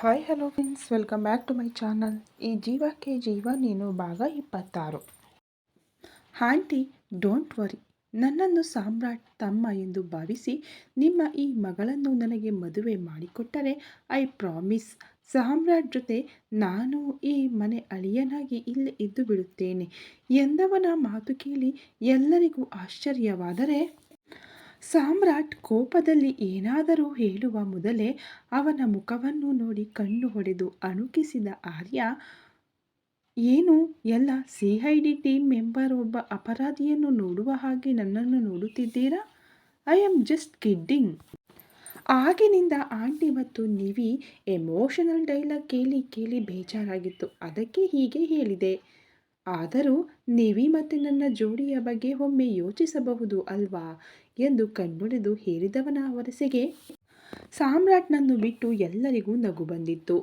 Hi hello friends, welcome back to my channel. ಈ ಜೀವಕ್ಕೆ ಜೀವ ನೀನು ಭಾಗ 26. ಆಂಟಿ, ಡೋಂಟ್ ವರಿ, ನನ್ನನ್ನು ಸಾಮ್ರಾಟ್ ತಮ್ಮ ಎಂದು ಭಾವಿಸಿ ನಿಮ್ಮ ಈ ಮಗಳನ್ನು ನನಗೆ ಮದುವೆ ಮಾಡಿಕೊಟ್ಟರೆ ಐ ಪ್ರಾಮಿಸ್ ಸಾಮ್ರಾಟ್ ಜೊತೆ ನಾನು ಈ ಮನೆ ಅಳಿಯನಾಗಿ ಇಲ್ಲೇ ಇದ್ದು ಬಿಡುತ್ತೇನೆ ಎಂದವನ ಮಾತು ಕೇಳಿ ಎಲ್ಲರಿಗೂ ಆಶ್ಚರ್ಯವಾದರೆ ಸಾಮ್ರಾಟ್ ಕೋಪದಲ್ಲಿ ಏನಾದರೂ ಹೇಳುವ ಮೊದಲೇ ಅವನ ಮುಖವನ್ನು ನೋಡಿ ಕಣ್ಣು ಹೊಡೆದು ಅಣುಕಿಸಿದ ಆರ್ಯ, ಏನು ಎಲ್ಲ CID ಟೀಮ್ ಮೆಂಬರ್ ಒಬ್ಬ ಅಪರಾಧಿಯನ್ನು ನೋಡುವ ಹಾಗೆ ನನ್ನನ್ನು ನೋಡುತ್ತಿದ್ದೀರಾ? I am just kidding. ಆಗಿನಿಂದ ಆಂಟಿ ಮತ್ತು ನಿವಿ ಎಮೋಷನಲ್ ಡೈಲಾಗ್ ಕೇಳಿ ಕೇಳಿ ಬೇಜಾರಾಗಿತ್ತು. ಅದಕ್ಕೆ ಹೀಗೆ ಹೇಳಿದೆ. ಆದರೂ ನಿವಿ ಮತ್ತು ನನ್ನ ಜೋಡಿಯ ಬಗ್ಗೆ ಒಮ್ಮೆ ಯೋಚಿಸಬಹುದು ಅಲ್ವಾ ಎಂದು ಕಣ್ಣೊಡೆದು ಹೇರಿದವನ ವರಸೆಗೆ ಸಾಮ್ರಾಟ್ನನ್ನು ಬಿಟ್ಟು ಎಲ್ಲರಿಗೂ ನಗು ಬಂದಿತ್ತು.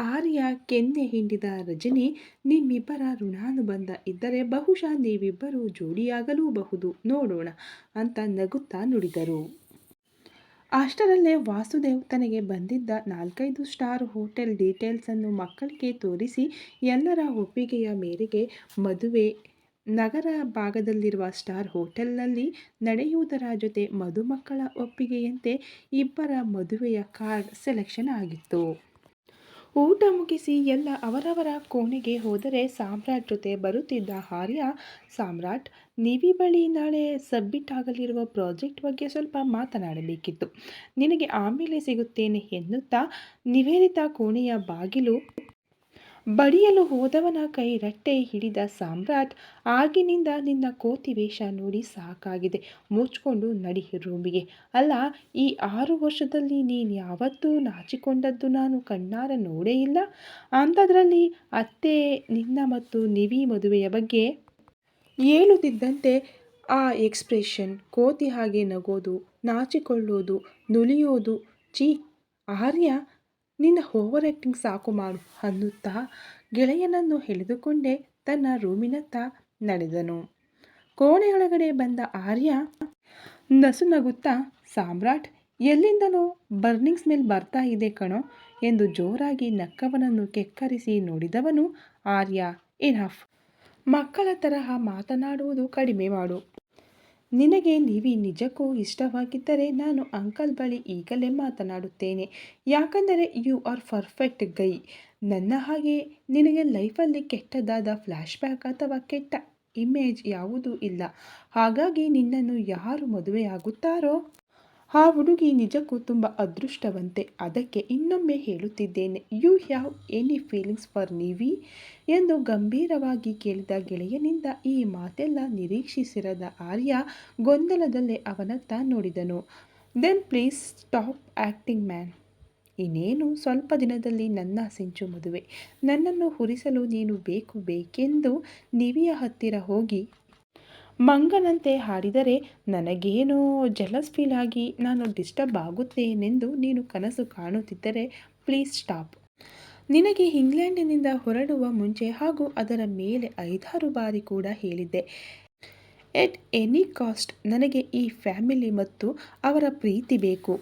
ಆರ್ಯ ಕೆನ್ನೆ ಹಿಂಡಿದ ರಜನಿ, ನಿಮ್ಮಿಬ್ಬರ ಋಣಾನುಬಂಧ ಇದ್ದರೆ ಬಹುಶಃ ನೀವಿಬ್ಬರು ಜೋಡಿಯಾಗಲೂಬಹುದು, ನೋಡೋಣ ಅಂತ ನಗುತ್ತಾ ನುಡಿದರು. ಅಷ್ಟರಲ್ಲೇ ವಾಸುದೇವ್ ತನಗೆ ಬಂದಿದ್ದ 4-5 ಸ್ಟಾರ್ ಹೋಟೆಲ್ ಡೀಟೇಲ್ಸನ್ನು ಮಕ್ಕಳಿಗೆ ತೋರಿಸಿ ಎಲ್ಲರ ಒಪ್ಪಿಗೆಯ ಮೇರೆಗೆ ಮದುವೆ ನಗರ ಭಾಗದಲ್ಲಿರುವ ಸ್ಟಾರ್ ಹೋಟೆಲ್ನಲ್ಲಿ ನಡೆಯುವುದರ ಜೊತೆ ಮದುಮಕ್ಕಳ ಒಪ್ಪಿಗೆಯಂತೆ ಇಬ್ಬರ ಮದುವೆಯ ಕಾರ್ಡ್ ಸೆಲೆಕ್ಷನ್ ಆಗಿತ್ತು. ಊಟ ಮುಗಿಸಿ ಎಲ್ಲ ಅವರವರ ಕೋಣೆಗೆ ಹೋದರೆ ಸಾಮ್ರಾಟ್ ಜೊತೆ ಬರುತ್ತಿದ್ದ ಆರ್ಯ, ಸಾಮ್ರಾಟ್, ನಿವಿ ಬಳಿ ನಾಳೆ ಸಬ್ಮಿಟ್ ಆಗಲಿರುವ ಪ್ರಾಜೆಕ್ಟ್ ಬಗ್ಗೆ ಸ್ವಲ್ಪ ಮಾತನಾಡಬೇಕಿತ್ತು, ನಿನಗೆ ಆಮೇಲೆ ಸಿಗುತ್ತೇನೆ ಎನ್ನುತ್ತಾ ನಿವೇದಿತಾ ಕೋಣೆಯ ಬಾಗಿಲು ಬಡಿಯಲು ಹೋದವನ ಕೈ ರಟ್ಟೆ ಹಿಡಿದ ಸಾಮ್ರಾಟ್, ಆಗಿನಿಂದ ನಿನ್ನ ಕೋತಿ ವೇಷ ನೋಡಿ ಸಾಕಾಗಿದೆ, ಮುಚ್ಕೊಂಡು ನಡಿ ರೂಮಿಗೆ. ಅಲ್ಲ, ಈ 6 ವರ್ಷದಲ್ಲಿ ನೀನು ಯಾವತ್ತೂ ನಾಚಿಕೊಂಡದ್ದು ನಾನು ಕಣ್ಣಾರ ನೋಡೇ ಇಲ್ಲ. ಅಂಥದ್ರಲ್ಲಿ ಅತ್ತೆ ನಿನ್ನ ಮತ್ತು ನಿವಿ ಮದುವೆಯ ಬಗ್ಗೆ ಹೇಳುತ್ತಿದ್ದಂತೆ ಆ ಎಕ್ಸ್ಪ್ರೆಷನ್, ಕೋತಿ ಹಾಗೆ ನಗೋದು, ನಾಚಿಕೊಳ್ಳೋದು, ನುಲಿಯೋದು, ಛೀ ಆರ್ಯ, ನಿನ್ನ ಓವರ್ ಆ್ಯಕ್ಟಿಂಗ್ ಸಾಕು ಮಾಡು ಅನ್ನುತ್ತಾ ಗೆಳೆಯನನ್ನು ಎಳೆದುಕೊಂಡೇ ತನ್ನ ರೂಮಿನತ್ತ ನಡೆದನು. ಕೋಣೆಯೊಳಗಡೆ ಬಂದ ಆರ್ಯ ನಸುನಗುತ್ತಾ, ಸಾಮ್ರಾಟ್, ಎಲ್ಲಿಂದಲೋ ಬರ್ನಿಂಗ್ ಸ್ಮೆಲ್ ಬರ್ತಾ ಇದೆ ಕಣೋ ಎಂದು ಜೋರಾಗಿ ನಕ್ಕವನನ್ನು ಕೆಕ್ಕರಿಸಿ ನೋಡಿದವನು. ಆರ್ಯ, ಇನಫ್, ಮಕ್ಕಳ ತರಹ ಮಾತನಾಡುವುದು ಕಡಿಮೆ ಮಾಡು. ನಿನಗೆ ನಿವಿ ನಿಜಕ್ಕೂ ಇಷ್ಟವಾಗಿದ್ದರೆ ನಾನು ಅಂಕಲ್ ಬಳಿ ಈಗಲೇ ಮಾತನಾಡುತ್ತೇನೆ. ಯಾಕಂದರೆ ಯು ಆರ್ ಪರ್ಫೆಕ್ಟ್ ಗೈ. ನನ್ನ ಹಾಗೆ ನಿನಗೆ ಲೈಫಲ್ಲಿ ಕೆಟ್ಟದಾದ ಫ್ಲ್ಯಾಶ್ ಬ್ಯಾಕ್ ಅಥವಾ ಕೆಟ್ಟ ಇಮೇಜ್ ಯಾವುದೂ ಇಲ್ಲ. ಹಾಗಾಗಿ ನಿನ್ನನ್ನು ಯಾರು ಮದುವೆಯಾಗುತ್ತಾರೋ ಆ ಹುಡುಗಿ ನಿಜಕ್ಕೂ ತುಂಬ ಅದೃಷ್ಟವಂತೆ. ಅದಕ್ಕೆ ಇನ್ನೊಮ್ಮೆ ಹೇಳುತ್ತಿದ್ದೇನೆ, you have any feelings for Nivi ಎಂದು ಗಂಭೀರವಾಗಿ ಕೇಳಿದ ಗೆಳೆಯನಿಂದ ಈ ಮಾತೆಲ್ಲ ನಿರೀಕ್ಷಿಸಿರದ ಆರ್ಯ ಗೊಂದಲದಲ್ಲೇ ಅವನತ್ತ ನೋಡಿದನು. Then please stop acting man. ಇನ್ನೇನು ಸ್ವಲ್ಪ ದಿನದಲ್ಲಿ ನನ್ನ ಸಿಂಚು ಮದುವೆ. ನನ್ನನ್ನು ಹುರಿಸಲು ನೀನು ಬೇಕೆಂದು ನಿವಿಯ ಹತ್ತಿರ ಹೋಗಿ ಮಂಗನಂತೆ ಹಾಡಿದರೆ ನನಗೇನೋ ಜೆಲಸ್ ಫೀಲ್ ಆಗಿ ನಾನು ಡಿಸ್ಟರ್ಬ್ ಆಗುತ್ತೇನೆಂದು ನೀನು ಕನಸು ಕಾಣುತ್ತಿದ್ದರೆ ಪ್ಲೀಸ್ ಸ್ಟಾಪ್. ನಿನಗೆ ಇಂಗ್ಲೆಂಡಿನಿಂದ ಹೊರಡುವ ಮುಂಚೆ ಹಾಗೂ ಅದರ ಮೇಲೆ 5-6 ಬಾರಿ ಕೂಡ ಹೇಳಿದ್ದೆ, ಎಟ್ ಎನಿ ಕಾಸ್ಟ್ ನನಗೆ ಈ ಫ್ಯಾಮಿಲಿ ಮತ್ತು ಅವರ ಪ್ರೀತಿ ಬೇಕು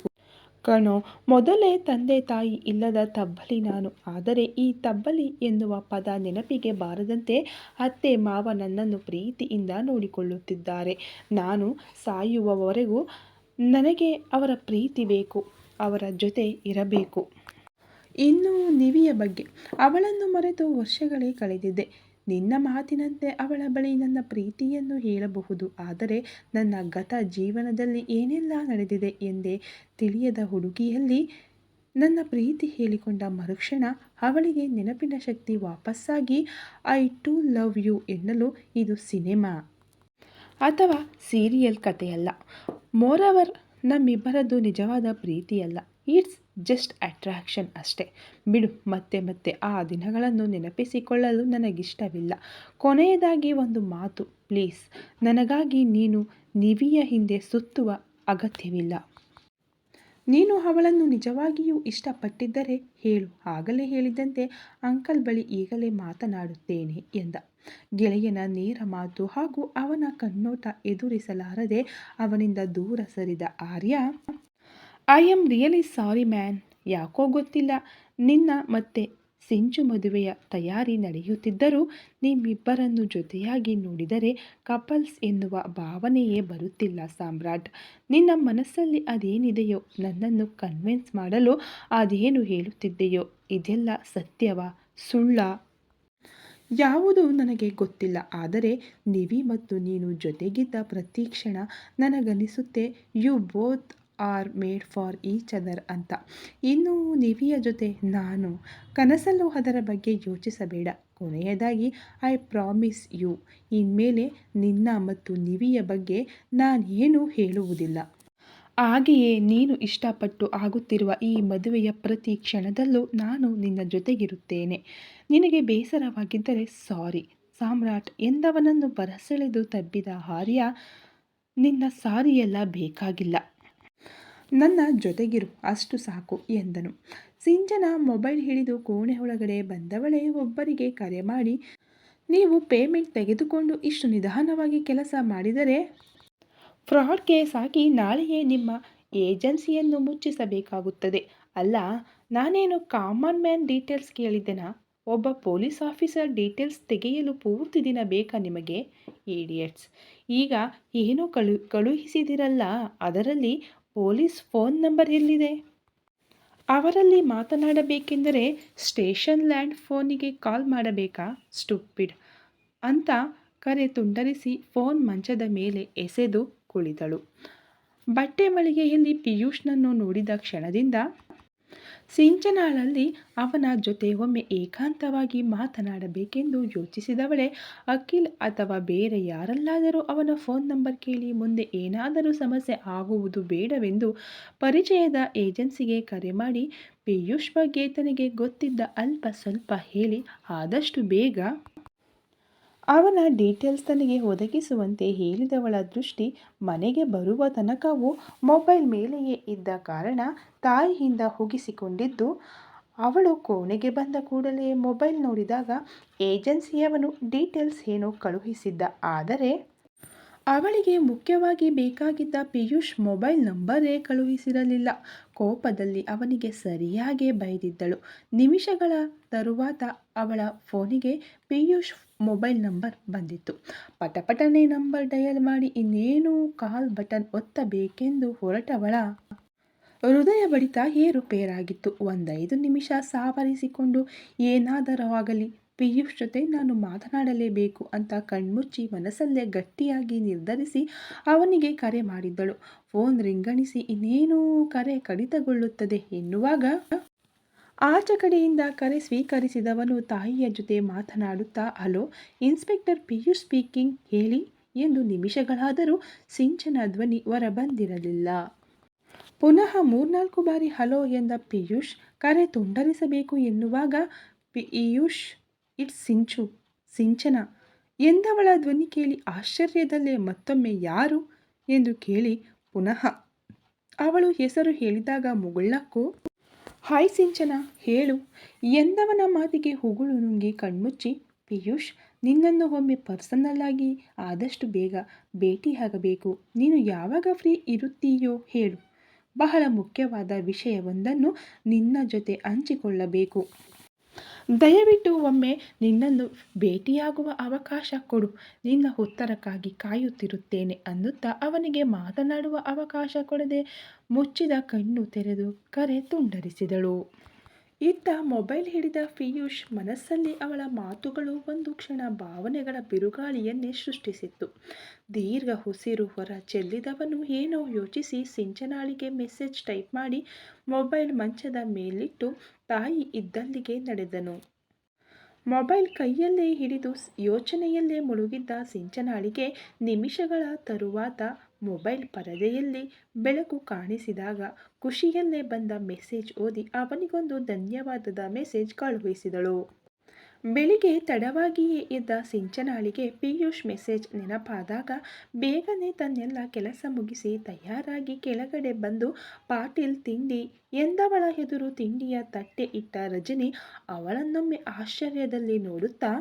ಕಣೋ. ಮೊದಲೇ ತಂದೆ ತಾಯಿ ಇಲ್ಲದ ತಬ್ಬಲಿ ನಾನು. ಆದರೆ ಈ ತಬ್ಬಲಿ ಎನ್ನುವ ಪದ ನೆನಪಿಗೆ ಬಾರದಂತೆ ಅತ್ತೆ ಮಾವ ನನ್ನನ್ನು ಪ್ರೀತಿಯಿಂದ ನೋಡಿಕೊಳ್ಳುತ್ತಿದ್ದಾರೆ. ನಾನು ಸಾಯುವವರೆಗೂ ನನಗೆ ಅವರ ಪ್ರೀತಿ ಬೇಕು, ಅವರ ಜೊತೆ ಇರಬೇಕು. ಇನ್ನು ನಿವಿಯ ಬಗ್ಗೆ, ಅವಳನ್ನು ಮರೆತು ವರ್ಷಗಳೇ ಕಳೆದಿದೆ. ನಿನ್ನ ಮಾತಿನಂತೆ ಅವಳ ಬಳಿ ನನ್ನ ಪ್ರೀತಿಯನ್ನು ಹೇಳಬಹುದು. ಆದರೆ ನನ್ನ ಗತ ಜೀವನದಲ್ಲಿ ಏನೆಲ್ಲ ನಡೆದಿದೆ ಎಂದೇ ತಿಳಿಯದ ಹುಡುಗಿಯಲ್ಲಿ ನನ್ನ ಪ್ರೀತಿ ಹೇಳಿಕೊಂಡ ಮರುಕ್ಷಣ ಅವಳಿಗೆ ನೆನಪಿನ ಶಕ್ತಿ ವಾಪಸ್ಸಾಗಿ ಐ ಟು ಲವ್ ಯು ಎನ್ನಲು ಇದು ಸಿನೆಮಾ ಅಥವಾ ಸೀರಿಯಲ್ ಕಥೆಯಲ್ಲ. ಮೋರವರ್, ನಮ್ಮಿಬ್ಬರದ್ದು ನಿಜವಾದ ಪ್ರೀತಿಯಲ್ಲ. ಇಟ್ಸ್ ಜಸ್ಟ್ ಅಟ್ರಾಕ್ಷನ್ ಅಷ್ಟೇ. ಬಿಡು, ಮತ್ತೆ ಮತ್ತೆ ಆ ದಿನಗಳನ್ನು ನೆನಪಿಸಿಕೊಳ್ಳಲು ನನಗಿಷ್ಟವಿಲ್ಲ. ಕೊನೆಯದಾಗಿ ಒಂದು ಮಾತು ಪ್ಲೀಸ್, ನನಗಾಗಿ ನೀನು ನಿವಿಯ ಹಿಂದೆ ಸುತ್ತುವ ಅಗತ್ಯವಿಲ್ಲ. ನೀನು ಅವಳನ್ನು ನಿಜವಾಗಿಯೂ ಇಷ್ಟಪಟ್ಟಿದ್ದರೆ ಹೇಳು. ಆಗಲೇ ಹೇಳಿದಂತೆ ಅಂಕಲ್ ಬಳಿ ಈಗಲೇ ಮಾತನಾಡುತ್ತೇನೆ ಎಂದ. ಗೆಳೆಯನ ನೇರ ಮಾತು ಹಾಗೂ ಅವನ ಕಣ್ಣೋಟ ಎದುರಿಸಲಾರದೆ ಅವನಿಂದ ದೂರ ಸರಿದ Arya, I am really sorry man ಯಾಕೋ ಗೊತ್ತಿಲ್ಲ, ನಿನ್ನ ಮತ್ತೆ ಸಿಂಚು ಮದುವೆಯ ತಯಾರಿ ನಡೆಯುತ್ತಿದ್ದರೂ ನಿಮ್ಮಿಬ್ಬರನ್ನು ಜೊತೆಯಾಗಿ ನೋಡಿದರೆ ಕಪಲ್ಸ್ ಎನ್ನುವ ಭಾವನೆಯೇ ಬರುತ್ತಿಲ್ಲ ಸಾಮ್ರಾಟ್. ನಿನ್ನ ಮನಸ್ಸಲ್ಲಿ ಅದೇನಿದೆಯೋ, ನನ್ನನ್ನು ಕನ್ವಿನ್ಸ್ ಮಾಡಲು ಅದೇನು ಹೇಳುತ್ತಿದೆಯೋ, ಇದೆಲ್ಲ ಸತ್ಯವಾ ಸುಳ್ಳಾ ಯಾವುದು ನನಗೆ ಗೊತ್ತಿಲ್ಲ. ಆದರೆ ನಿವಿ ಮತ್ತು ನೀನು ಜೊತೆಗಿದ್ದ ಪ್ರತಿ ಕ್ಷಣ ನನಗನಿಸುತ್ತೆ you both are made for each other ಅಂತ. ಇನ್ನು ನಿವಿಯ ಜೊತೆ ನಾನು ಕನಸಲ್ಲೂ ಅದರ ಬಗ್ಗೆ ಯೋಚಿಸಬೇಡ. ಕೊನೆಯದಾಗಿ ಐ ಪ್ರಾಮಿಸ್ ಯು, ಇನ್ಮೇಲೆ ನಿನ್ನ ಮತ್ತು ನಿವಿಯ ಬಗ್ಗೆ ನಾನೇನೂ ಹೇಳುವುದಿಲ್ಲ. ಹಾಗೆಯೇ ನೀನು ಇಷ್ಟಪಟ್ಟು ಆಗುತ್ತಿರುವ ಈ ಮದುವೆಯ ಪ್ರತಿ ಕ್ಷಣದಲ್ಲೂ ನಾನು ನಿನ್ನ ಜೊತೆಗಿರುತ್ತೇನೆ. ನಿನಗೆ ಬೇಸರವಾಗಿದ್ದರೆ ಸಾರಿ ಸಾಮ್ರಾಟ್ ಎಂದವನನ್ನು ಬರಸೆಳೆದು ತಬ್ಬಿದ ಆರ್ಯ, ನಿನ್ನ ಸಾರಿಯೆಲ್ಲ ಬೇಕಾಗಿಲ್ಲ, ನನ್ನ ಜೊತೆಗಿರು ಅಷ್ಟು ಸಾಕು ಎಂದನು. ಸಿಂಚನ ಮೊಬೈಲ್ ಹಿಡಿದು ಕೋಣೆ ಒಳಗಡೆ ಬಂದವಳೇ ಒಬ್ಬರಿಗೆ ಕರೆ ಮಾಡಿ, ನೀವು ಪೇಮೆಂಟ್ ತೆಗೆದುಕೊಂಡು ಇಷ್ಟು ನಿಧಾನವಾಗಿ ಕೆಲಸ ಮಾಡಿದರೆ ಫ್ರಾಡ್ ಕೇಸ್ ಹಾಕಿ ನಾಳೆಯೇ ನಿಮ್ಮ ಏಜೆನ್ಸಿಯನ್ನು ಮುಚ್ಚಿಸಬೇಕಾಗುತ್ತದೆ. ಅಲ್ಲ, ನಾನೇನು ಕಾಮನ್ ಮ್ಯಾನ್ ಡೀಟೇಲ್ಸ್ ಕೇಳಿದ್ದೆನಾ? ಒಬ್ಬ ಪೊಲೀಸ್ ಆಫೀಸರ್ ಡೀಟೇಲ್ಸ್ ತೆಗೆಯಲು ಪೂರ್ತಿ ದಿನ ಬೇಕಾ ನಿಮಗೆ? ಇಡಿಯಟ್ಸ್. ಈಗ ಏನೋ ಕಳುಹಿಸಿದಿರಲ್ಲ, ಅದರಲ್ಲಿ ಪೊಲೀಸ್ ಫೋನ್ ನಂಬರ್ ಎಲ್ಲಿದೆ? ಅವರಲ್ಲಿ ಮಾತನಾಡಬೇಕೆಂದರೆ ಸ್ಟೇಷನ್ ಲ್ಯಾಂಡ್ ಫೋನಿಗೆ ಕಾಲ್ ಮಾಡಬೇಕಾ? ಸ್ಟುಪಿಡ್ ಅಂತ ಕರೆ ತುಂಡರಿಸಿ ಫೋನ್ ಮಂಚದ ಮೇಲೆ ಎಸೆದು ಕುಳಿತಳು. ಬಟ್ಟೆ ಮಳಿಗೆಯಲ್ಲಿ ಪಿಯೂಷ್ನನ್ನು ನೋಡಿದ ಕ್ಷಣದಿಂದ ಸಿಂಚನಾಳಲ್ಲಿ ಅವನ ಜೊತೆ ಒಮ್ಮೆ ಏಕಾಂತವಾಗಿ ಮಾತನಾಡಬೇಕೆಂದು ಯೋಚಿಸಿದವಳೆ. ಅಖಿಲ್ ಅಥವಾ ಬೇರೆ ಯಾರಲ್ಲಾದರೂ ಅವನ ಫೋನ್ ನಂಬರ್ ಕೇಳಿ ಮುಂದೆ ಏನಾದರೂ ಸಮಸ್ಯೆ ಆಗುವುದು ಬೇಡವೆಂದು ಪರಿಚಯದ ಏಜೆನ್ಸಿಗೆ ಕರೆ ಮಾಡಿ ಪಿಯೂಷ್ ಬಗ್ಗೆ ತನಗೆ ಗೊತ್ತಿದ್ದ ಅಲ್ಪ ಸ್ವಲ್ಪ ಹೇಳಿ ಆದಷ್ಟು ಬೇಗ ಅವನ ಡೀಟೇಲ್ಸ್ ತನಗೆ ಒದಗಿಸುವಂತೆ ಹೇಳಿದವಳ ದೃಷ್ಟಿ ಮನೆಗೆ ಬರುವ ತನಕವೂ ಮೊಬೈಲ್ ಮೇಲೆಯೇ ಇದ್ದ ಕಾರಣ ತಾಯಿಯಿಂದ ಹುಗಿಸಿಕೊಂಡಿದ್ದು. ಅವಳು ಕೋಣೆಗೆ ಬಂದ ಕೂಡಲೇ ಮೊಬೈಲ್ ನೋಡಿದಾಗ ಏಜೆನ್ಸಿಯವನು ಡೀಟೇಲ್ಸ್ ಏನೋ ಕಳುಹಿಸಿದ್ದ. ಆದರೆ ಅವಳಿಗೆ ಮುಖ್ಯವಾಗಿ ಬೇಕಾಗಿದ್ದ ಪಿಯೂಷ್ ಮೊಬೈಲ್ ನಂಬರೇ ಕಳುಹಿಸಿರಲಿಲ್ಲ. ಕೋಪದಲ್ಲಿ ಅವನಿಗೆ ಸರಿಯಾಗೇ ಬೈದಿದ್ದಳು. ನಿಮಿಷಗಳ ತರುవాత ಅವಳ ಫೋನಿಗೆ ಪಿಯೂಷ್ ಮೊಬೈಲ್ ನಂಬರ್ ಬಂದಿತ್ತು. ಪಟಪಟನೆ ನಂಬರ್ ಡಯಲ್ ಮಾಡಿ ಇನ್ನೇನು ಕಾಲ್ ಬಟನ್ ಒತ್ತಬೇಕೆಂದು ಹೊರಟವಳ ಹೃದಯ ಬಡಿತ ಏರುಪೇರಾಗಿತ್ತು. 1-5 ನಿಮಿಷ ಸಾವರಿಸಿಕೊಂಡು ಏನಾದರೂ ಆಗಲಿ, ಪಿಯೂಷ್ ಜೊತೆ ನಾನು ಮಾತನಾಡಲೇಬೇಕು ಅಂತ ಕಣ್ಮುಚ್ಚಿ ಮನಸ್ಸಲ್ಲೇ ಗಟ್ಟಿಯಾಗಿ ನಿರ್ಧರಿಸಿ ಅವನಿಗೆ ಕರೆ ಮಾಡಿದ್ದಳು. ಫೋನ್ ರಿಂಗಣಿಸಿ ಇನ್ನೇನು ಕರೆ ಕಡಿತಗೊಳ್ಳುತ್ತದೆ ಎನ್ನುವಾಗ ಆಚೆ ಕಡೆಯಿಂದ ಕರೆ ಸ್ವೀಕರಿಸಿದವನು ತಾಯಿಯ ಜೊತೆ ಮಾತನಾಡುತ್ತಾ, ಹಲೋ, ಇನ್ಸ್ಪೆಕ್ಟರ್ ಪಿಯೂಷ್ ಸ್ಪೀಕಿಂಗ್, ಹೇಳಿ ಎಂದು ನಿಮಿಷಗಳಾದರೂ ಸಿಂಚನ ಧ್ವನಿ ಹೊರಬಂದಿರಲಿಲ್ಲ. ಪುನಃ 3-4 ಬಾರಿ ಹಲೋ ಎಂದ ಪಿಯೂಷ್ ಕರೆ ತುಂಡರಿಸಬೇಕು ಎನ್ನುವಾಗ, ಪಿಯೂಷ್, ಇಟ್ಸ್ ಸಿಂಚು, ಸಿಂಚನ ಎಂದವಳ ಧ್ವನಿ ಕೇಳಿ ಆಶ್ಚರ್ಯದಲ್ಲೇ ಮತ್ತೊಮ್ಮೆ ಯಾರು ಎಂದು ಕೇಳಿ ಪುನಃ ಅವಳು ಹೆಸರು ಹೇಳಿದಾಗ ಮುಗುಳ್ನಕ್ಕು, ಹಾಯ್ ಸಿಂಚನ, ಹೇಳು ಎಂದವನ ಮಾತಿಗೆ ಉಗುಳು ನುಂಗಿ ಕಣ್ಮುಚ್ಚಿ, ಪಿಯೂಷ್, ನಿನ್ನನ್ನು ಒಮ್ಮೆ ಪರ್ಸನಲ್ ಆಗಿ ಆದಷ್ಟು ಬೇಗ ಭೇಟಿಯಾಗಬೇಕು. ನೀನು ಯಾವಾಗ ಫ್ರೀ ಇರುತ್ತೀಯೋ ಹೇಳು. ಬಹಳ ಮುಖ್ಯವಾದ ವಿಷಯವೊಂದನ್ನು ನಿನ್ನ ಜೊತೆ ಹಂಚಿಕೊಳ್ಳಬೇಕು. ದಯವಿಟ್ಟು ಒಮ್ಮೆ ನಿನ್ನನ್ನು ಭೇಟಿಯಾಗುವ ಅವಕಾಶ ಕೊಡು. ನಿನ್ನ ಉತ್ತರಕ್ಕಾಗಿ ಕಾಯುತ್ತಿರುತ್ತೇನೆ ಅನ್ನುತ್ತಾ ಅವನಿಗೆ ಮಾತನಾಡುವ ಅವಕಾಶ ಕೊಡದೆ ಮುಚ್ಚಿದ ಕಣ್ಣು ತೆರೆದು ಕರೆ ತುಂಡರಿಸಿದಳು. ಇತ್ತ ಮೊಬೈಲ್ ಹಿಡಿದ ಪಿಯೂಷ್ ಮನಸ್ಸಲ್ಲಿ ಅವಳ ಮಾತುಗಳು ಒಂದು ಕ್ಷಣ ಭಾವನೆಗಳ ಬಿರುಗಾಳಿಯನ್ನೇ ಸೃಷ್ಟಿಸಿತ್ತು. ದೀರ್ಘ ಉಸಿರು ಹೊರ ಚೆಲ್ಲಿದವನು ಏನೋ ಯೋಚಿಸಿ ಸಿಂಚನಾಳಿಗೆ ಮೆಸೇಜ್ ಟೈಪ್ ಮಾಡಿ ಮೊಬೈಲ್ ಮಂಚದ ಮೇಲಿಟ್ಟು ತಾಯಿ ಇದ್ದಲ್ಲಿಗೆ ನಡೆದನು. ಮೊಬೈಲ್ ಕೈಯಲ್ಲೇ ಹಿಡಿದು ಯೋಚನೆಯಲ್ಲೇ ಮುಳುಗಿದ್ದ ಸಿಂಚನಾಳಿಗೆ ನಿಮಿಷಗಳ ತರುవాత ಮೊಬೈಲ್ ಪರದೆಯಲ್ಲಿ ಬೆಳಕು ಕಾಣಿಸಿದಾಗ ಖುಷಿಯಲ್ಲೇ ಬಂದ ಮೆಸೇಜ್ ಓದಿ ಅವನಿಗೊಂದು ಧನ್ಯವಾದದ ಮೆಸೇಜ್ ಕಳುಹಿಸಿದಳು. ಬೆಳಿಗ್ಗೆ ತಡವಾಗಿಯೇ ಎದ್ದ ಸಿಂಚನಾಳಿಗೆ ಪಿಯೂಷ್ ಮೆಸೇಜ್ ನೆನಪಾದಾಗ ಬೇಗನೆ ತನ್ನೆಲ್ಲ ಕೆಲಸ ಮುಗಿಸಿ ತಯಾರಾಗಿ ಕೆಳಗಡೆ ಬಂದು ಪಾಟೀಲ್ ತಿಂಡಿ ಎಂದವಳ ಎದುರು ತಿಂಡಿಯ ತಟ್ಟೆ ಇಟ್ಟ ರಜನಿ ಅವಳನ್ನೊಮ್ಮೆ ಆಶ್ಚರ್ಯದಲ್ಲಿ ನೋಡುತ್ತಾ,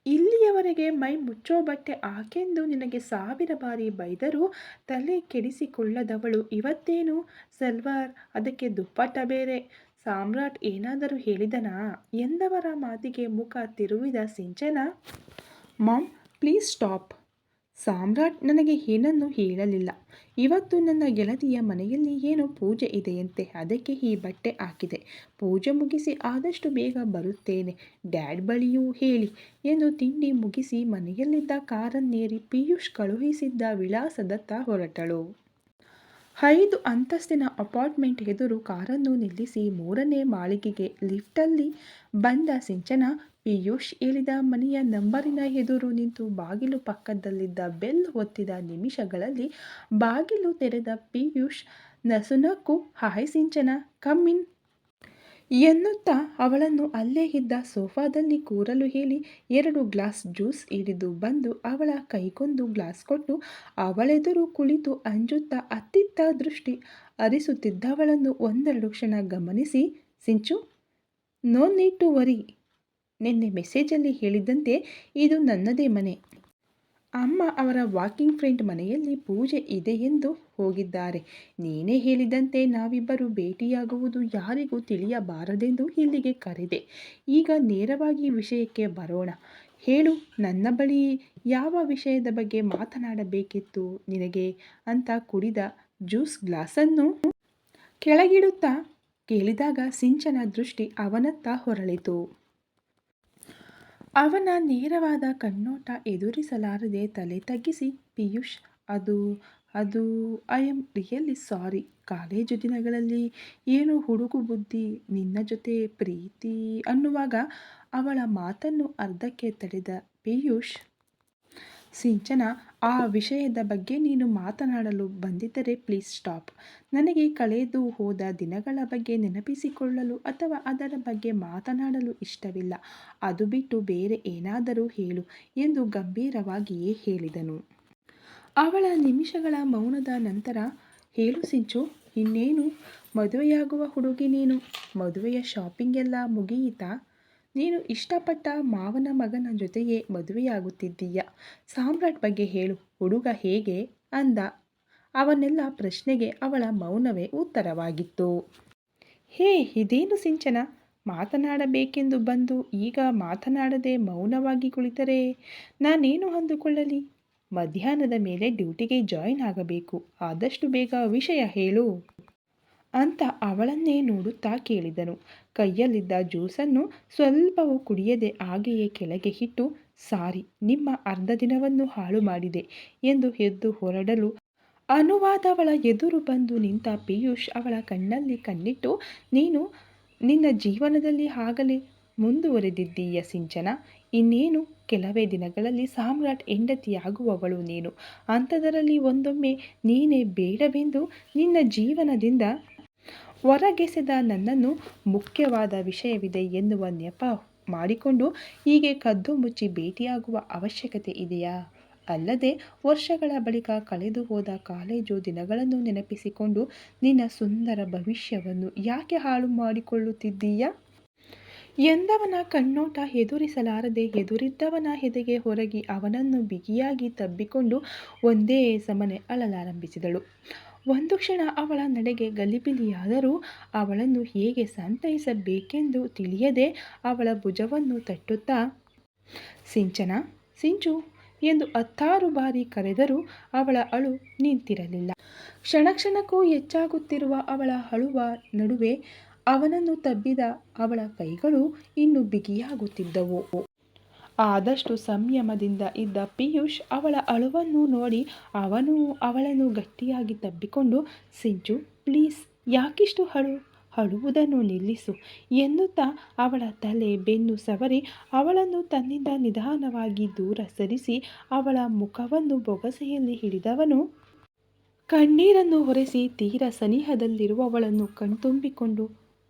ಇಲ್ಲಿಯವರೆಗೆ ಮೈ ಮುಚ್ಚೋ ಬಟ್ಟೆ ಹಾಕೆಂದು ನಿನಗೆ 1000 ಬಾರಿ ಬೈದರೂ ತಲೆ ಕೆಡಿಸಿಕೊಳ್ಳದವಳು ಇವತ್ತೇನು ಸಲ್ವಾರ್, ಅದಕ್ಕೆ ದುಪ್ಪಟ್ಟ ಬೇರೆ, ಸಾಮ್ರಾಟ್ ಏನಾದರೂ ಹೇಳಿದನಾ ಎಂದವರ ಮಾತಿಗೆ ಮುಖ ತಿರುವಿದ Sinchana. Mom, please stop. Samrat ನನಗೆ ಏನನ್ನೂ ಹೇಳಲಿಲ್ಲ. ಇವತ್ತು ನನ್ನ ಗೆಳತಿಯ ಮನೆಯಲ್ಲಿ ಏನೋ ಪೂಜೆ ಇದೆಯಂತೆ, ಅದಕ್ಕೆ ಈ ಬಟ್ಟೆ ಹಾಕಿದೆ. ಪೂಜೆ ಮುಗಿಸಿ ಆದಷ್ಟು ಬೇಗ ಬರುತ್ತೇನೆ. ಡ್ಯಾಡ್ ಬಳಿಯೂ ಹೇಳಿ ಎಂದು ತಿಂಡಿ ಮುಗಿಸಿ ಮನೆಯಲ್ಲಿದ್ದ ಕಾರನ್ನೇರಿ ಪಿಯೂಷ್ ಕಳುಹಿಸಿದ್ದ ವಿಳಾಸದತ್ತ ಹೊರಟಳು. 5 ಅಂತಸ್ತಿನ ಅಪಾರ್ಟ್ಮೆಂಟ್ ಎದುರು ಕಾರನ್ನು ನಿಲ್ಲಿಸಿ 3ನೇ ಮಾಳಿಗೆಗೆ ಲಿಫ್ಟಲ್ಲಿ ಬಂದ ಸಿಂಚನ, ಪಿಯೂಷ್ ಹೇಳಿದ ಮನೆಯ ನಂಬರಿನ ಎದುರು ನಿಂತು ಬಾಗಿಲು ಪಕ್ಕದಲ್ಲಿದ್ದ ಬೆಲ್ ಒತ್ತಿದ ನಿಮಿಷಗಳಲ್ಲಿ ಬಾಗಿಲು ತೆರೆದ ಪಿಯೂಷ್ ನಸುನಕ್ಕು, ಹಾಯ್ ಸಿಂಚನ, ಕಮ್ ಇನ್ ಎನ್ನುತ್ತಾ ಅವಳನ್ನು ಅಲ್ಲೇ ಇದ್ದ ಸೋಫಾದಲ್ಲಿ ಕೂರಲು ಹೇಳಿ 2 ಗ್ಲಾಸ್ ಜ್ಯೂಸ್ ಹಿಡಿದು ಬಂದು ಅವಳ ಕೈಗೊಂದು ಗ್ಲಾಸ್ ಕೊಟ್ಟು ಅವಳೆದುರು ಕುಳಿತು ಅಂಜುತ್ತಾ ಅತ್ತಿತ್ತ ದೃಷ್ಟಿ ಹರಿಸುತ್ತಿದ್ದವಳನ್ನು ಒಂದೆರಡು ಕ್ಷಣ ಗಮನಿಸಿ, ಸಿಂಚು, ನೋ ನೀಡ್ ಟು ವರಿ. ನಿನ್ನೆ ಮೆಸೇಜಲ್ಲಿ ಹೇಳಿದ್ದಂತೆ ಇದು ನನ್ನದೇ ಮನೆ. ಅಮ್ಮ ಅವರ ವಾಕಿಂಗ್ ಫ್ರೆಂಡ್ ಮನೆಯಲ್ಲಿ ಪೂಜೆ ಇದೆಯೆಂದು ಹೋಗಿದ್ದಾರೆ. ನೀನೇ ಹೇಳಿದಂತೆ ನಾವಿಬ್ಬರು ಭೇಟಿಯಾಗುವುದು ಯಾರಿಗೂ ತಿಳಿಯಬಾರದೆಂದು ಇಲ್ಲಿಗೆ ಕರೆದೆ. ಈಗ ನೇರವಾಗಿ ವಿಷಯಕ್ಕೆ ಬರೋಣ. ಹೇಳು, ನನ್ನ ಬಳಿ ಯಾವ ವಿಷಯದ ಬಗ್ಗೆ ಮಾತನಾಡಬೇಕಿತ್ತು ನಿನಗೆ ಅಂತ ಕುಡಿದ ಜ್ಯೂಸ್ ಗ್ಲಾಸನ್ನು ಕೆಳಗಿಡುತ್ತಾ ಕೇಳಿದಾಗ ಸಿಂಚನ ದೃಷ್ಟಿ ಅವನತ್ತ ಹೊರಳಿತು. ಅವನ ನೇರವಾದ ಕಣ್ಣೋಟ ಎದುರಿಸಲಾರದೆ ತಲೆ ತಗ್ಗಿಸಿ, ಪಿಯೂಷ್, ಅದು I am really sorry. College ದಿನಗಳಲ್ಲಿ ಏನೋ ಹುಡುಗು ಬುದ್ಧಿ, ನಿನ್ನ ಜೊತೆ ಪ್ರೀತಿ ಅನ್ನುವಾಗ ಅವಳ ಮಾತನ್ನು ಅರ್ಧಕ್ಕೆ ತಡೆದ ಪಿಯೂಷ್, ಸಿಂಚನ, ಆ ವಿಷಯದ ಬಗ್ಗೆ ನೀನು ಮಾತನಾಡಲು ಬಂದಿದ್ದರೆ ಪ್ಲೀಸ್ ಸ್ಟಾಪ್. ನನಗೆ ಕಳೆದು ಹೋದ ದಿನಗಳ ಬಗ್ಗೆ ನೆನಪಿಸಿಕೊಳ್ಳಲು ಅಥವಾ ಅದರ ಬಗ್ಗೆ ಮಾತನಾಡಲು ಇಷ್ಟವಿಲ್ಲ. ಅದು ಬಿಟ್ಟು ಬೇರೆ ಏನಾದರೂ ಹೇಳು ಎಂದು ಗಂಭೀರವಾಗಿಯೇ ಹೇಳಿದನು. ಅವಳ ನಿಮಿಷಗಳ ಮೌನದ ನಂತರ, ಹೇಳು ಸಿಂಚು, ಇನ್ನೇನು ಮದುವೆಯಾಗುವ ಹುಡುಗಿ ನೀನು. ಮದುವೆಯ ಶಾಪಿಂಗ್ ಎಲ್ಲ ಮುಗಿಯಿತಾ? ನೀನು ಇಷ್ಟಪಟ್ಟ ಮಾವನ ಮಗನ ಜೊತೆಯೇ ಮದುವೆಯಾಗುತ್ತಿದ್ದೀಯ. ಸಾಮ್ರಾಟ್ ಬಗ್ಗೆ ಹೇಳು, ಹುಡುಗ ಹೇಗೆ ಅಂದ. ಅವನೆಲ್ಲ ಪ್ರಶ್ನೆಗೆ ಅವಳ ಮೌನವೇ ಉತ್ತರವಾಗಿತ್ತು. ಹೇ, ಇದೇನು ಸಿಂಚನ, ಮಾತನಾಡಬೇಕೆಂದು ಬಂದು ಈಗ ಮಾತನಾಡದೆ ಮೌನವಾಗಿ ಕುಳಿತರೆ ನಾನೇನು ಅಂದುಕೊಳ್ಳಲಿ? ಮಧ್ಯಾಹ್ನದ ಮೇಲೆ ಡ್ಯೂಟಿಗೆ ಜಾಯಿನ್ ಆಗಬೇಕು. ಆದಷ್ಟು ಬೇಗ ವಿಷಯ ಹೇಳು ಅಂತ ಅವಳನ್ನೇ ನೋಡುತ್ತಾ ಕೇಳಿದನು. ಕೈಯಲ್ಲಿದ್ದ ಜ್ಯೂಸನ್ನು ಸ್ವಲ್ಪವೂ ಕುಡಿಯದೆ ಹಾಗೆಯೇ ಕೆಳಗೆ ಇಟ್ಟು, ಸಾರಿ, ನಿಮ್ಮ ಅರ್ಧ ದಿನವನ್ನು ಹಾಳು ಮಾಡಿದೆ ಎಂದು ಎದ್ದು ಹೊರಡಲು ಅನುವಾದವಳ ಎದುರು ಬಂದು ನಿಂತ ಪಿಯೂಷ್ ಅವಳ ಕಣ್ಣಲ್ಲಿ ಕಣ್ಣಿಟ್ಟು, ನೀನು ನಿನ್ನ ಜೀವನದಲ್ಲಿ ಆಗಲೇ ಮುಂದುವರೆದಿದ್ದೀಯ ಸಿಂಚನ. ಇನ್ನೇನು ಕೆಲವೇ ದಿನಗಳಲ್ಲಿ ಸಾಮ್ರಾಟ್ ಹೆಂಡತಿಯಾಗುವವಳು ನೀನು. ಅಂಥದರಲ್ಲಿ ಒಂದೊಮ್ಮೆ ನೀನೇ ಬೇಡವೆಂದು ನಿನ್ನ ಜೀವನದಿಂದ ಹೊರಗೆಸೆದ ನನ್ನನ್ನು ಮುಖ್ಯವಾದ ವಿಷಯವಿದೆ ಎನ್ನುವ ನೆಪ ಮಾಡಿಕೊಂಡು ಹೀಗೆ ಕದ್ದು ಮುಚ್ಚಿ ಭೇಟಿಯಾಗುವ ಅವಶ್ಯಕತೆ ಇದೆಯಾ? ಅಲ್ಲದೆ ವರ್ಷಗಳ ಬಳಿಕ ಕಳೆದು ಹೋದ ಕಾಲೇಜು ದಿನಗಳನ್ನು ನೆನಪಿಸಿಕೊಂಡು ನಿನ್ನ ಸುಂದರ ಭವಿಷ್ಯವನ್ನು ಯಾಕೆ ಹಾಳು ಮಾಡಿಕೊಳ್ಳುತ್ತಿದ್ದೀಯಾ ಎಂದವನ ಕಣ್ಣೋಟ ಎದುರಿಸಲಾರದೆ ಎದುರಿದ್ದವನ ಎದೆಗೆ ಹೊರಗಿ ಅವನನ್ನು ಬಿಗಿಯಾಗಿ ತಬ್ಬಿಕೊಂಡು ಒಂದೇ ಸಮನೆ ಅಳಲಾರಂಭಿಸಿದಳು. ಒಂದು ಕ್ಷಣ ಅವಳ ನಡೆಗೆ ಗಲಿಬಿಲಿಯಾದರೂ ಅವಳನ್ನು ಹೇಗೆ ಸಂತೈಸಬೇಕೆಂದು ತಿಳಿಯದೆ ಅವಳ ಭುಜವನ್ನು ತಟ್ಟುತ್ತಾ, ಸಿಂಚನ, ಸಿಂಚು ಎಂದು 10 ಬಾರಿ ಕರೆದರೂ ಅವಳ ಅಳು ನಿಂತಿರಲಿಲ್ಲ. ಕ್ಷಣಕ್ಕೂ ಹೆಚ್ಚಾಗುತ್ತಿರುವ ಅವಳ ಅಳುವ ನಡುವೆ ಅವನನ್ನು ತಬ್ಬಿದ ಅವಳ ಕೈಗಳು ಇನ್ನೂ ಬಿಗಿಯಾಗುತ್ತಿದ್ದವು. ಆದಷ್ಟು ಸಂಯಮದಿಂದ ಇದ್ದ ಪಿಯೂಷ್ ಅವಳ ಅಳುವನ್ನು ನೋಡಿ ಅವನು ಅವಳನ್ನು ಗಟ್ಟಿಯಾಗಿ ತಬ್ಬಿಕೊಂಡು, ಸಿಂಚು, ಪ್ಲೀಸ್, ಯಾಕಿಷ್ಟು ಅಳುವುದನ್ನು ನಿಲ್ಲಿಸು ಎನ್ನುತ್ತಾ ಅವಳ ತಲೆ ಬೆನ್ನು ಸವರಿ ಅವಳನ್ನು ತನ್ನಿಂದ ನಿಧಾನವಾಗಿ ದೂರ ಸರಿಸಿ ಅವಳ ಮುಖವನ್ನು ಬೊಗಸೆಯಲ್ಲಿ ಹಿಡಿದವನು ಕಣ್ಣೀರನ್ನು ಒರೆಸಿ ತೀರ ಸನಿಹದಲ್ಲಿರುವವಳನ್ನು ಕಣ್ತುಂಬಿಕೊಂಡು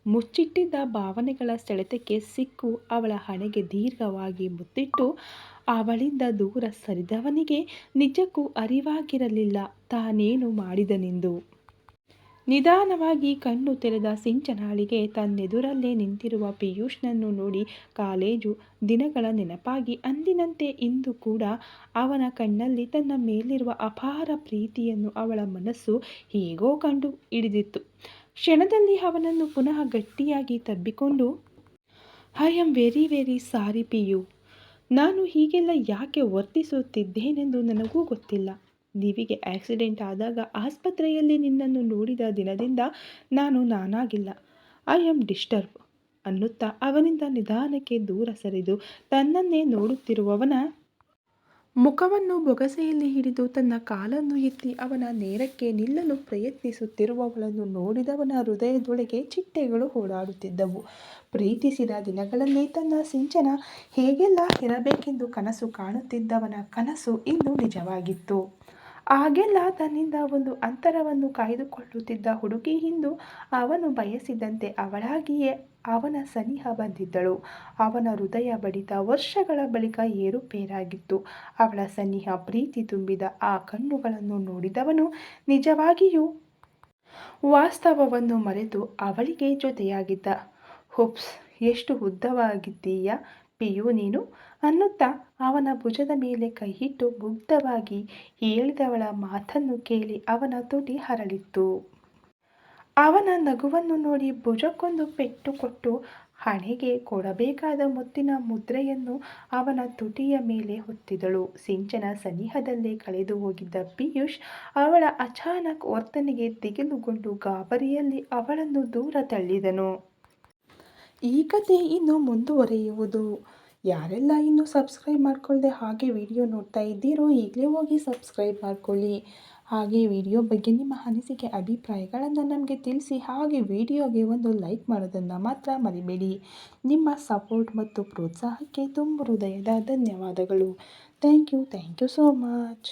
ಮುಚ್ಚಿಟ್ಟಿದ್ದ ಭಾವನೆಗಳ ಸೆಳೆತಕ್ಕೆ ಸಿಕ್ಕು ಅವಳ ಹಣೆಗೆ ದೀರ್ಘವಾಗಿ ಮುತ್ತಿಟ್ಟು ಅವಳಿಂದ ದೂರ ಸರಿದವನಿಗೆ ನಿಜಕ್ಕೂ ಅರಿವಾಗಿರಲಿಲ್ಲ ತಾನೇನು ಮಾಡಿದನೆಂದು. ನಿಧಾನವಾಗಿ ಕಣ್ಣು ತೆರೆದ ಸಿಂಚನಾಳಿಗೆ ತನ್ನೆದುರಲ್ಲೇ ನಿಂತಿರುವ ಪಿಯೂಷ್ನನ್ನು ನೋಡಿ ಕಾಲೇಜು ದಿನಗಳ ನೆನಪಾಗಿ ಅಂದಿನಂತೆ ಇಂದು ಕೂಡ ಅವನ ಕಣ್ಣಲ್ಲಿ ತನ್ನ ಮೇಲಿರುವ ಅಪಾರ ಪ್ರೀತಿಯನ್ನು ಅವಳ ಮನಸ್ಸು ಹೇಗೋ ಕಂಡು ಹಿಡಿದಿತ್ತು. ಕ್ಷಣದಲ್ಲಿ ಅವನನ್ನು ಪುನಃ ಗಟ್ಟಿಯಾಗಿ ತಬ್ಬಿಕೊಂಡು, I am very very sorry Piyu. ನಾನು ಹೀಗೆಲ್ಲ ಯಾಕೆ ವರ್ತಿಸುತ್ತಿದ್ದೇನೆಂದು ನನಗೂ ಗೊತ್ತಿಲ್ಲ. ನೀವಿಗೆ ಆಕ್ಸಿಡೆಂಟ್ ಆದಾಗ ಆಸ್ಪತ್ರೆಯಲ್ಲಿ ನಿನ್ನನ್ನು ನೋಡಿದ ದಿನದಿಂದ ನಾನು ನಾನಾಗಿಲ್ಲ. ಐ ಆಮ್ ಡಿಸ್ಟರ್ಬ್ ಅನ್ನುತ್ತಾ ಅವನಿಂದ ನಿಧಾನಕ್ಕೆ ದೂರ ಸರಿದು ತನ್ನನ್ನೇ ನೋಡುತ್ತಿರುವವನ ಮುಖವನ್ನು ಬೊಗಸೆಯಲ್ಲಿ ಹಿಡಿದು ತನ್ನ ಕಾಲನ್ನು ಎತ್ತಿ ಅವನ ನೇರಕ್ಕೆ ನಿಲ್ಲಲು ಪ್ರಯತ್ನಿಸುತ್ತಿರುವವಳನ್ನು ನೋಡಿದವನ ಹೃದಯದೊಳಗೆ ಚಿಟ್ಟೆಗಳು ಓಡಾಡುತ್ತಿದ್ದವು. ಪ್ರೀತಿಸಿದ ದಿನಗಳಲ್ಲಿ ತನ್ನ ಸಿಂಚನ ಹೇಗೆಲ್ಲ ಇರಬೇಕೆಂದು ಕನಸು ಕಾಣುತ್ತಿದ್ದವನ ಕನಸು ಇಂದು ನಿಜವಾಗಿತ್ತು. ಆಗೆಲ್ಲ ತನ್ನಿಂದ ಒಂದು ಅಂತರವನ್ನು ಕಾಯ್ದುಕೊಳ್ಳುತ್ತಿದ್ದ ಹುಡುಗಿ ಇಂದು ಅವನು ಬಯಸಿದಂತೆ ಅವಳಾಗಿಯೇ ಅವನ ಸನಿಹ ಬಂದಿದ್ದಳು. ಅವನ ಹೃದಯ ಬಡಿತ ವರ್ಷಗಳ ಬಳಿಕ ಏರುಪೇರಾಗಿತ್ತು. ಅವಳ ಸನಿಹ ಪ್ರೀತಿ ತುಂಬಿದ ಆ ಕಣ್ಣುಗಳನ್ನು ನೋಡಿದವನು ನಿಜವಾಗಿಯೂ ವಾಸ್ತವವನ್ನು ಮರೆತು ಅವಳಿಗೆ ಜೊತೆಯಾಗಿದ್ದ. ಹುಪ್ಸ್, ಎಷ್ಟು ಉದ್ದವಾಗಿದ್ದೀಯ ಪಿಯು ನೀನು ಅನ್ನುತ್ತಾ ಅವನ ಭುಜದ ಮೇಲೆ ಕೈಯಿಟ್ಟು ಮುಗ್ಧವಾಗಿ ಹೇಳಿದವಳ ಮಾತನ್ನು ಕೇಳಿ ಅವನ ತುಟಿ ಹರಳಿತ್ತು. ಅವನ ನಗುವನ್ನು ನೋಡಿ ಭುಜಕ್ಕೊಂದು ಪೆಟ್ಟು ಕೊಟ್ಟು ಹಣೆಗೆ ಕೊಡಬೇಕಾದ ಮುತ್ತಿನ ಮುದ್ರೆಯನ್ನು ಅವನ ತುಟಿಯ ಮೇಲೆ ಹೊತ್ತಿದಳು. ಸಿಂಚನ ಸನಿಹದಲ್ಲೇ ಕಳೆದು ಹೋಗಿದ್ದ ಪಿಯೂಷ್ ಅವಳ ಅಚಾನಕ್ ವರ್ತನೆಗೆ ದಿಗಿಲುಗೊಂಡು ಗಾಬರಿಯಲ್ಲಿ ಅವಳನ್ನು ದೂರ ತಳ್ಳಿದನು. ಈ ಕತೆ ಇನ್ನು ಮುಂದುವರಿಯುವುದು. ಯಾರೆಲ್ಲ ಇನ್ನೂ ಸಬ್ಸ್ಕ್ರೈಬ್ ಮಾಡ್ಕೊಳ್ಳದೆ ಹಾಗೆ ವಿಡಿಯೋ ನೋಡ್ತಾ ಇದ್ದೀರೋ ಈಗಲೇ ಹೋಗಿ ಸಬ್ಸ್ಕ್ರೈಬ್ ಮಾಡ್ಕೊಳ್ಳಿ. ಹಾಗೆ ವಿಡಿಯೋ ಬಗ್ಗೆ ನಿಮ್ಮ ಅನಿಸಿಕೆ ಅಭಿಪ್ರಾಯಗಳನ್ನು ನಮಗೆ ತಿಳಿಸಿ. ಹಾಗೆ ವಿಡಿಯೋಗೆ ಒಂದು ಲೈಕ್ ಮಾಡೋದನ್ನು ಮಾತ್ರ ಮರಿಬೇಡಿ. ನಿಮ್ಮ ಸಪೋರ್ಟ್ ಮತ್ತು ಪ್ರೋತ್ಸಾಹಕ್ಕೆ ತುಂಬ ಹೃದಯದ ಧನ್ಯವಾದಗಳು. Thank you so much.